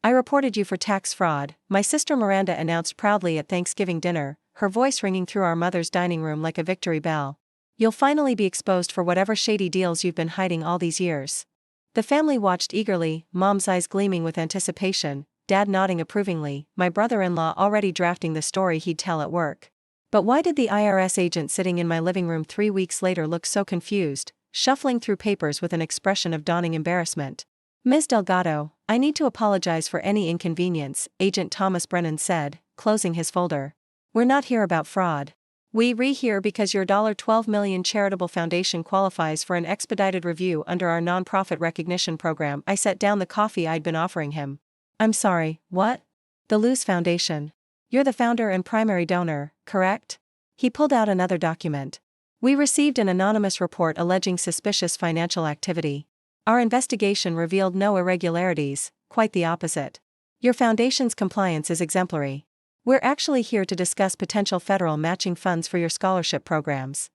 I reported you for tax fraud, my sister Miranda announced proudly at Thanksgiving dinner, her voice ringing through our mother's dining room like a victory bell. You'll finally be exposed for whatever shady deals you've been hiding all these years. The family watched eagerly, Mom's eyes gleaming with anticipation, Dad nodding approvingly, my brother-in-law already drafting the story he'd tell at work. But why did the IRS agent sitting in my living room 3 weeks later look so confused, shuffling through papers with an expression of dawning embarrassment? Ms. Delgado, I need to apologize for any inconvenience, Agent Thomas Brennan said, closing his folder. We're not here about fraud. We're here because your $12 million charitable foundation qualifies for an expedited review under our nonprofit recognition program. I set down the coffee I'd been offering him. I'm sorry, what? The Luz Foundation. You're the founder and primary donor, correct? He pulled out another document. We received an anonymous report alleging suspicious financial activity. Our investigation revealed no irregularities, quite the opposite. Your foundation's compliance is exemplary. We're actually here to discuss potential federal matching funds for your scholarship programs.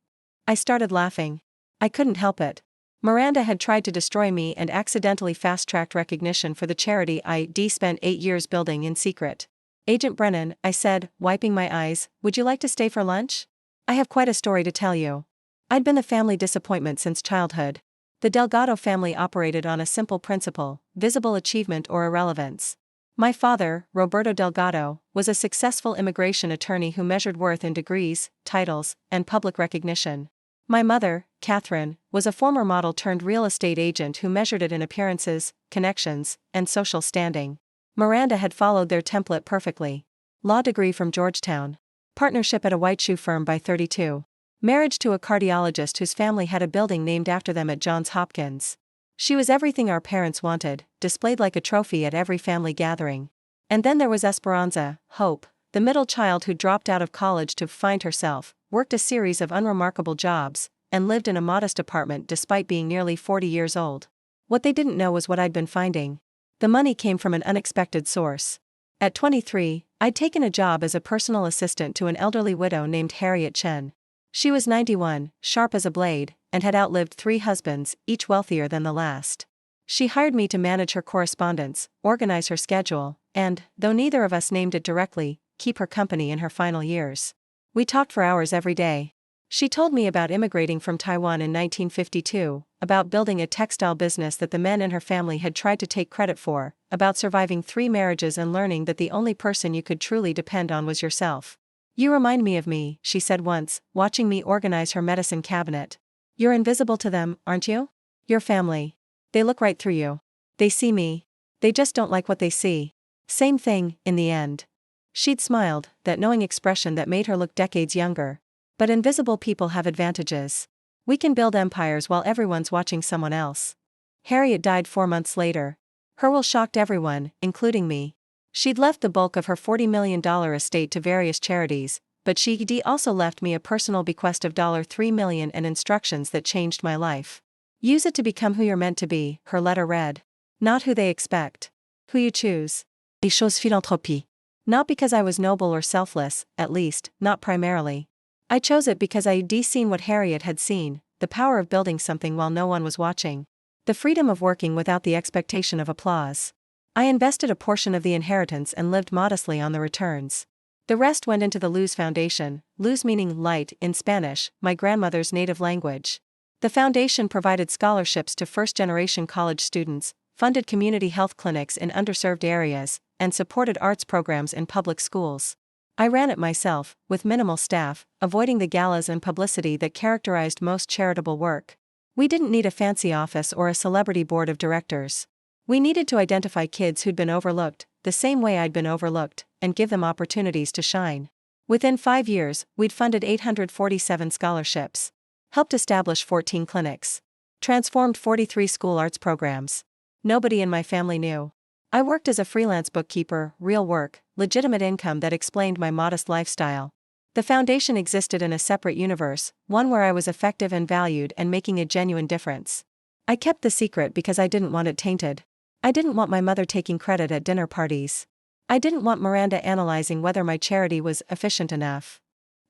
I started laughing. I couldn't help it. Miranda had tried to destroy me and accidentally fast-tracked recognition for the charity I'd spent 8 years building in secret. Agent Brennan, I said, wiping my eyes, would you like to stay for lunch? I have quite a story to tell you. I'd been the family disappointment since childhood. The Delgado family operated on a simple principle: visible achievement or irrelevance. My father, Roberto Delgado, was a successful immigration attorney who measured worth in degrees, titles, and public recognition. My mother, Catherine, was a former model turned real estate agent who measured it in appearances, connections, and social standing. Miranda had followed their template perfectly. Law degree from Georgetown. Partnership at a white shoe firm by 32. Marriage to a cardiologist whose family had a building named after them at Johns Hopkins. She was everything our parents wanted, displayed like a trophy at every family gathering. And then there was Esperanza, Hope, the middle child who dropped out of college to find herself, worked a series of unremarkable jobs, and lived in a modest apartment despite being nearly 40 years old. What they didn't know was what I'd been finding. The money came from an unexpected source. At 23, I'd taken a job as a personal assistant to an elderly widow named Harriet Chen. She was 91, sharp as a blade, and had outlived 3 husbands, each wealthier than the last. She hired me to manage her correspondence, organize her schedule, and, though neither of us named it directly, keep her company in her final years. We talked for hours every day. She told me about immigrating from Taiwan in 1952, about building a textile business that the men in her family had tried to take credit for, about surviving 3 marriages and learning that the only person you could truly depend on was yourself. You remind me of me, she said once, watching me organize her medicine cabinet. You're invisible to them, aren't you? Your family. They look right through you. They see me. They just don't like what they see. Same thing, in the end. She'd smiled, that knowing expression that made her look decades younger. But invisible people have advantages. We can build empires while everyone's watching someone else. Harriet died 4 months later. Her will shocked everyone, including me. She'd left the bulk of her $40 million estate to various charities, but she'd also left me a personal bequest of $3 million and instructions that changed my life. Use it to become who you're meant to be, her letter read. Not who they expect. Who you choose. Les choses philanthropie. Not because I was noble or selfless, at least, not primarily. I chose it because I'd seen what Harriet had seen, the power of building something while no one was watching. The freedom of working without the expectation of applause. I invested a portion of the inheritance and lived modestly on the returns. The rest went into the Luz Foundation, Luz meaning light in Spanish, my grandmother's native language. The foundation provided scholarships to first-generation college students, funded community health clinics in underserved areas, and supported arts programs in public schools. I ran it myself, with minimal staff, avoiding the galas and publicity that characterized most charitable work. We didn't need a fancy office or a celebrity board of directors. We needed to identify kids who'd been overlooked, the same way I'd been overlooked, and give them opportunities to shine. Within 5 years, we'd funded 847 scholarships, helped establish 14 clinics, transformed 43 school arts programs. Nobody in my family knew. I worked as a freelance bookkeeper, real work, legitimate income that explained my modest lifestyle. The foundation existed in a separate universe, one where I was effective and valued and making a genuine difference. I kept the secret because I didn't want it tainted. I didn't want my mother taking credit at dinner parties. I didn't want Miranda analyzing whether my charity was efficient enough.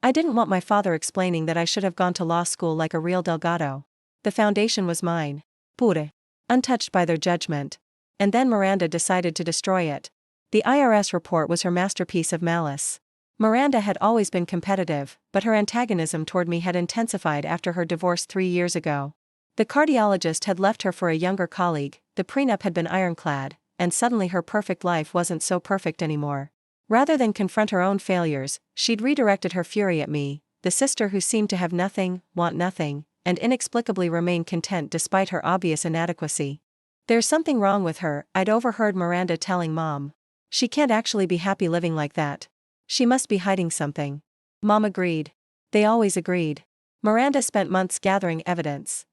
I didn't want my father explaining that I should have gone to law school like a real Delgado. The foundation was mine. Pure. Untouched by their judgment. And then Miranda decided to destroy it. The IRS report was her masterpiece of malice. Miranda had always been competitive, but her antagonism toward me had intensified after her divorce 3 years ago. The cardiologist had left her for a younger colleague, the prenup had been ironclad, and suddenly her perfect life wasn't so perfect anymore. Rather than confront her own failures, she'd redirected her fury at me, the sister who seemed to have nothing, want nothing, and inexplicably remain content despite her obvious inadequacy. There's something wrong with her, I'd overheard Miranda telling Mom. She can't actually be happy living like that. She must be hiding something. Mom agreed. They always agreed. Miranda spent months gathering evidence.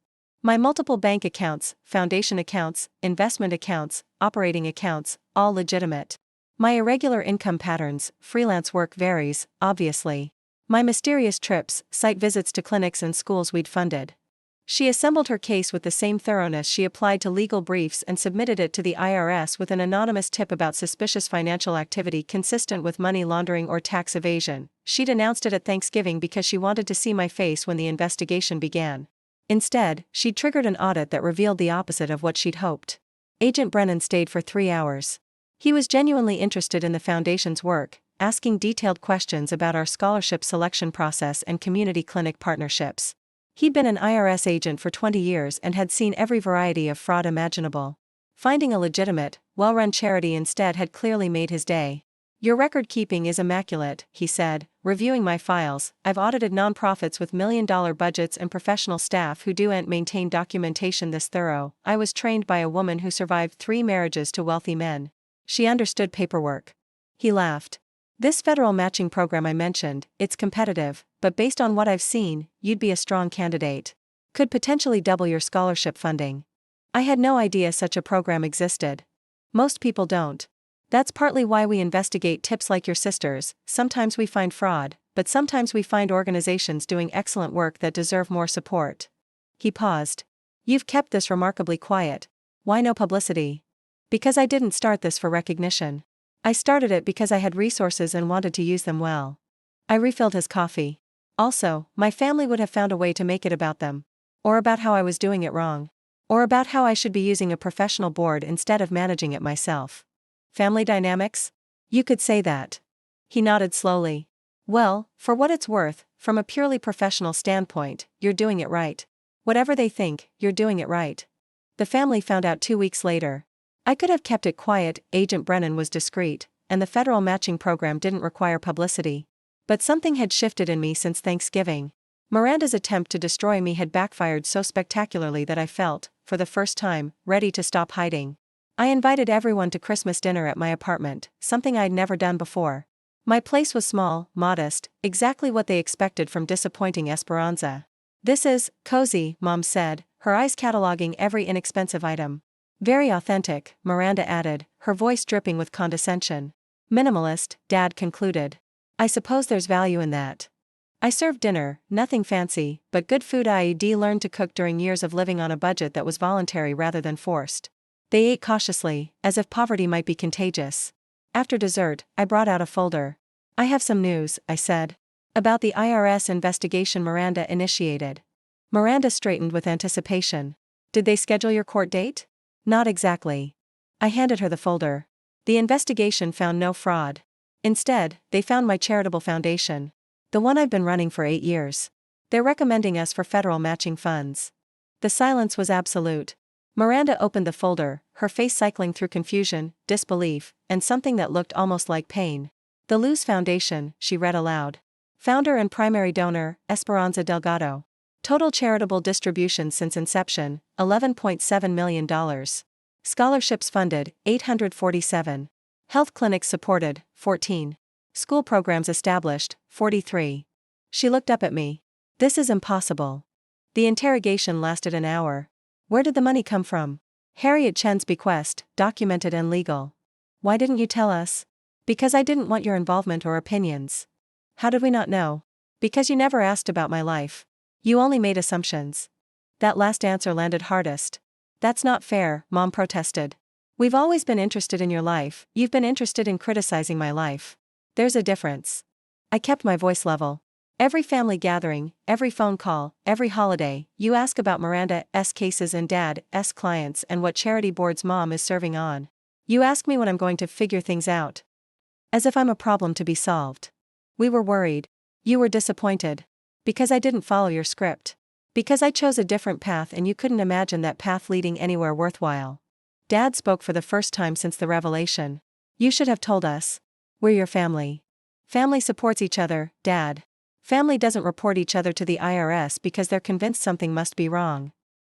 My multiple bank accounts, foundation accounts, investment accounts, operating accounts, all legitimate. My irregular income patterns, freelance work varies, obviously. My mysterious trips, site visits to clinics and schools we'd funded. She assembled her case with the same thoroughness she applied to legal briefs and submitted it to the IRS with an anonymous tip about suspicious financial activity consistent with money laundering or tax evasion. She'd announced it at Thanksgiving because she wanted to see my face when the investigation began. Instead, she'd triggered an audit that revealed the opposite of what she'd hoped. Agent Brennan stayed for 3 hours. He was genuinely interested in the foundation's work, asking detailed questions about our scholarship selection process and community clinic partnerships. He'd been an IRS agent for 20 years and had seen every variety of fraud imaginable. Finding a legitimate, well-run charity instead had clearly made his day. Your record-keeping is immaculate, he said, reviewing my files. I've audited nonprofits with million-dollar budgets and professional staff who don't maintain documentation this thorough. I was trained by a woman who survived 3 marriages to wealthy men. She understood paperwork. He laughed. This federal matching program I mentioned, it's competitive, but based on what I've seen, you'd be a strong candidate. Could potentially double your scholarship funding. I had no idea such a program existed. Most people don't. That's partly why we investigate tips like your sister's. Sometimes we find fraud, but sometimes we find organizations doing excellent work that deserve more support. He paused. You've kept this remarkably quiet. Why no publicity? Because I didn't start this for recognition. I started it because I had resources and wanted to use them well. I refilled his coffee. Also, my family would have found a way to make it about them. Or about how I was doing it wrong. Or about how I should be using a professional board instead of managing it myself. Family dynamics? You could say that. He nodded slowly. Well, for what it's worth, from a purely professional standpoint, you're doing it right. Whatever they think, you're doing it right. The family found out 2 weeks later. I could have kept it quiet, Agent Brennan was discreet, and the federal matching program didn't require publicity. But something had shifted in me since Thanksgiving. Miranda's attempt to destroy me had backfired so spectacularly that I felt, for the first time, ready to stop hiding. I invited everyone to Christmas dinner at my apartment, something I'd never done before. My place was small, modest, exactly what they expected from disappointing Esperanza. This is cozy, Mom said, her eyes cataloging every inexpensive item. Very authentic, Miranda added, her voice dripping with condescension. Minimalist, Dad concluded. I suppose there's value in that. I served dinner, nothing fancy, but good food. I'd learned to cook during years of living on a budget that was voluntary rather than forced. They ate cautiously, as if poverty might be contagious. After dessert, I brought out a folder. I have some news, I said. About the IRS investigation Miranda initiated. Miranda straightened with anticipation. Did they schedule your court date? Not exactly. I handed her the folder. The investigation found no fraud. Instead, they found my charitable foundation. The one I've been running for 8 years. They're recommending us for federal matching funds. The silence was absolute. Miranda opened the folder, her face cycling through confusion, disbelief, and something that looked almost like pain. The Luz Foundation, she read aloud. Founder and primary donor, Esperanza Delgado. Total charitable distributions since inception, $11.7 million. Scholarships funded, 847. Health clinics supported, 14. School programs established, 43. She looked up at me. This is impossible. The interrogation lasted an hour. Where did the money come from? Harriet Chen's bequest, documented and legal. Why didn't you tell us? Because I didn't want your involvement or opinions. How did we not know? Because you never asked about my life. You only made assumptions. That last answer landed hardest. That's not fair, Mom protested. We've always been interested in your life, you've been interested in criticizing my life. There's a difference. I kept my voice level. Every family gathering, every phone call, every holiday, you ask about Miranda's cases and Dad's clients and what charity boards Mom is serving on. You ask me when I'm going to figure things out. As if I'm a problem to be solved. We were worried. You were disappointed. Because I didn't follow your script. Because I chose a different path and you couldn't imagine that path leading anywhere worthwhile. Dad spoke for the first time since the revelation. You should have told us. We're your family. Family supports each other, Dad. Family doesn't report each other to the IRS because they're convinced something must be wrong.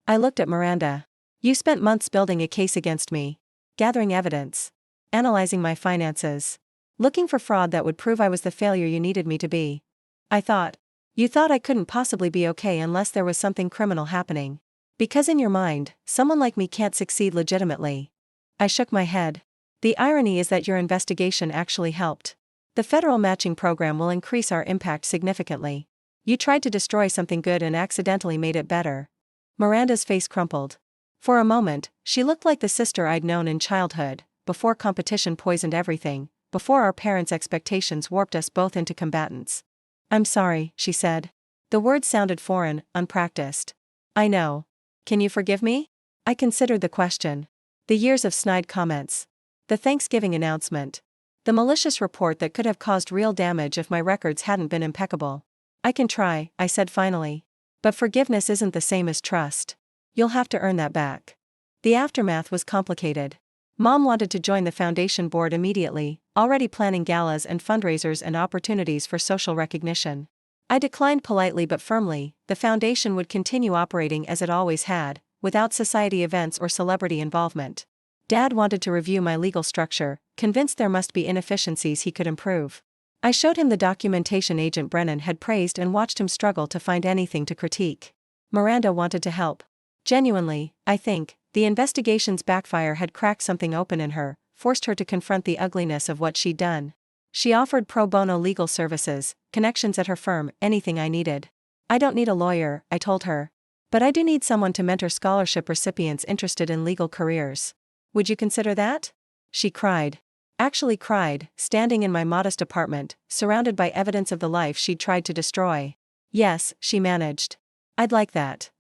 I looked at Miranda. You spent months building a case against me. Gathering evidence. Analyzing my finances. Looking for fraud that would prove I was the failure you needed me to be. I thought. You thought I couldn't possibly be okay unless there was something criminal happening. Because in your mind, someone like me can't succeed legitimately. I shook my head. The irony is that your investigation actually helped. The federal matching program will increase our impact significantly. You tried to destroy something good and accidentally made it better. Miranda's face crumpled. For a moment, she looked like the sister I'd known in childhood, before competition poisoned everything, before our parents' expectations warped us both into combatants. I'm sorry, she said. The words sounded foreign, unpracticed. I know. Can you forgive me? I considered the question. The years of snide comments. The Thanksgiving announcement. The malicious report that could have caused real damage if my records hadn't been impeccable. I can try, I said finally. But forgiveness isn't the same as trust. You'll have to earn that back. The aftermath was complicated. Mom wanted to join the foundation board immediately, already planning galas and fundraisers and opportunities for social recognition. I declined politely but firmly. The foundation would continue operating as it always had, without society events or celebrity involvement. Dad wanted to review my legal structure, convinced there must be inefficiencies he could improve. I showed him the documentation Agent Brennan had praised and watched him struggle to find anything to critique. Miranda wanted to help. Genuinely, I think, the investigation's backfire had cracked something open in her, forced her to confront the ugliness of what she'd done. She offered pro bono legal services, connections at her firm, anything I needed. I don't need a lawyer, I told her. But I do need someone to mentor scholarship recipients interested in legal careers. Would you consider that? She cried. Actually cried, standing in my modest apartment, surrounded by evidence of the life she'd tried to destroy. Yes, she managed. I'd like that.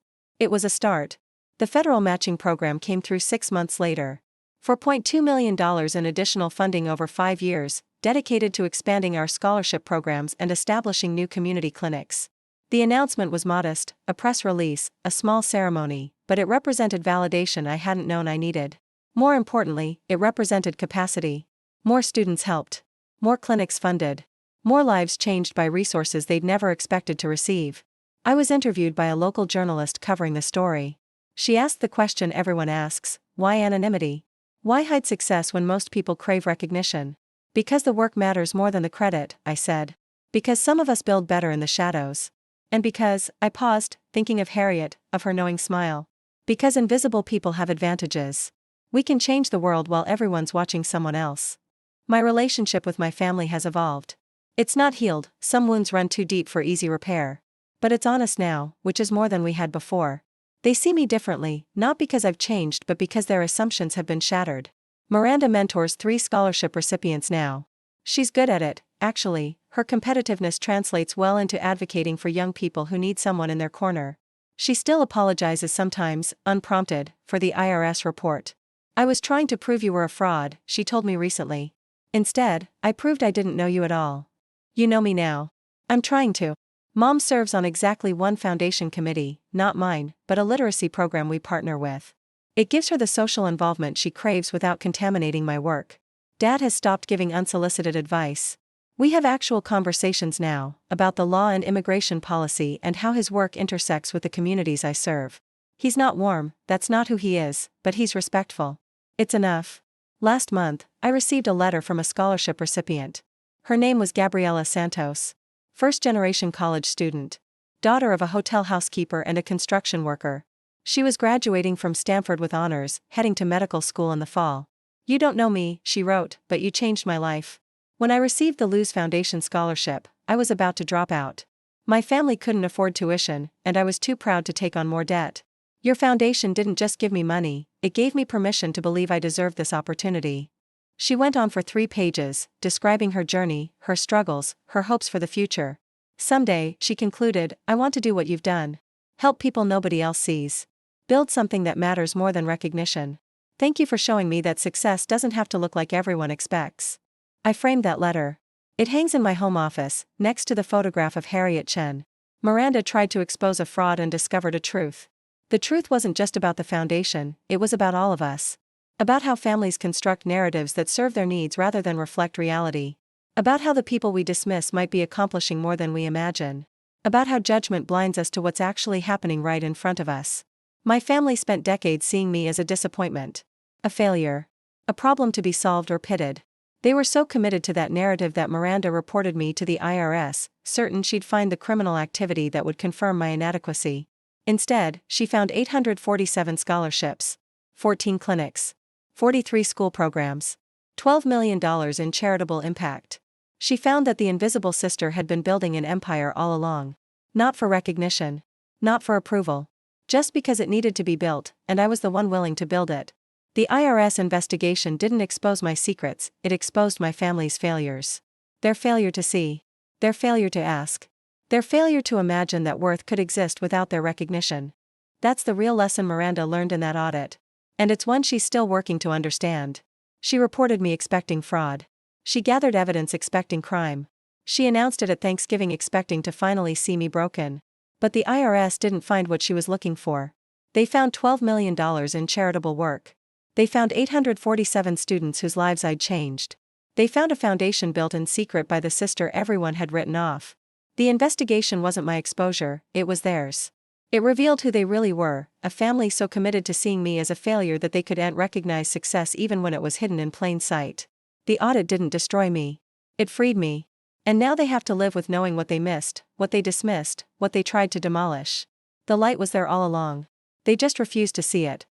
It was a start. The federal matching program came through 6 months later. $4.2 million in additional funding over 5 years, dedicated to expanding our scholarship programs and establishing new community clinics. The announcement was modest, a press release, a small ceremony, but it represented validation I hadn't known I needed. More importantly, it represented capacity. More students helped. More clinics funded. More lives changed by resources they'd never expected to receive. I was interviewed by a local journalist covering the story. She asked the question everyone asks, why anonymity? Why hide success when most people crave recognition? Because the work matters more than the credit, I said. Because some of us build better in the shadows. And because, I paused, thinking of Harriet, of her knowing smile. Because invisible people have advantages. We can change the world while everyone's watching someone else. My relationship with my family has evolved. It's not healed, some wounds run too deep for easy repair. But it's honest now, which is more than we had before. They see me differently, not because I've changed but because their assumptions have been shattered. Miranda mentors 3 scholarship recipients now. She's good at it, actually. Her competitiveness translates well into advocating for young people who need someone in their corner. She still apologizes sometimes, unprompted, for the IRS report. I was trying to prove you were a fraud, she told me recently. Instead, I proved I didn't know you at all. You know me now. I'm trying to. Mom serves on exactly one foundation committee, not mine, but a literacy program we partner with. It gives her the social involvement she craves without contaminating my work. Dad has stopped giving unsolicited advice. We have actual conversations now, about the law and immigration policy and how his work intersects with the communities I serve. He's not warm, that's not who he is, but he's respectful. It's enough. Last month, I received a letter from a scholarship recipient. Her name was Gabriela Santos. First-generation college student. Daughter of a hotel housekeeper and a construction worker. She was graduating from Stanford with honors, heading to medical school in the fall. You don't know me, she wrote, but you changed my life. When I received the Luz Foundation scholarship, I was about to drop out. My family couldn't afford tuition, and I was too proud to take on more debt. Your foundation didn't just give me money, it gave me permission to believe I deserved this opportunity. She went on for 3 pages, describing her journey, her struggles, her hopes for the future. Someday, she concluded, I want to do what you've done. Help people nobody else sees. Build something that matters more than recognition. Thank you for showing me that success doesn't have to look like everyone expects. I framed that letter. It hangs in my home office, next to the photograph of Harriet Chen. Miranda tried to expose a fraud and discovered a truth. The truth wasn't just about the foundation, it was about all of us. About how families construct narratives that serve their needs rather than reflect reality. About how the people we dismiss might be accomplishing more than we imagine. About how judgment blinds us to what's actually happening right in front of us. My family spent decades seeing me as a disappointment. A failure. A problem to be solved or pitted. They were so committed to that narrative that Miranda reported me to the IRS, certain she'd find the criminal activity that would confirm my inadequacy. Instead, she found 847 scholarships, 14 clinics, 43 school programs, $12 million in charitable impact. She found that the invisible sister had been building an empire all along. Not for recognition. Not for approval. Just because it needed to be built, and I was the one willing to build it. The IRS investigation didn't expose my secrets, it exposed my family's failures. Their failure to see. Their failure to ask. Their failure to imagine that worth could exist without their recognition. That's the real lesson Miranda learned in that audit. And it's one she's still working to understand. She reported me expecting fraud. She gathered evidence expecting crime. She announced it at Thanksgiving expecting to finally see me broken. But the IRS didn't find what she was looking for. They found $12 million in charitable work. They found 847 students whose lives I'd changed. They found a foundation built in secret by the sister everyone had written off. The investigation wasn't my exposure, it was theirs. It revealed who they really were, a family so committed to seeing me as a failure that they couldn't recognize success even when it was hidden in plain sight. The audit didn't destroy me. It freed me. And now they have to live with knowing what they missed, what they dismissed, what they tried to demolish. The light was there all along. They just refused to see it.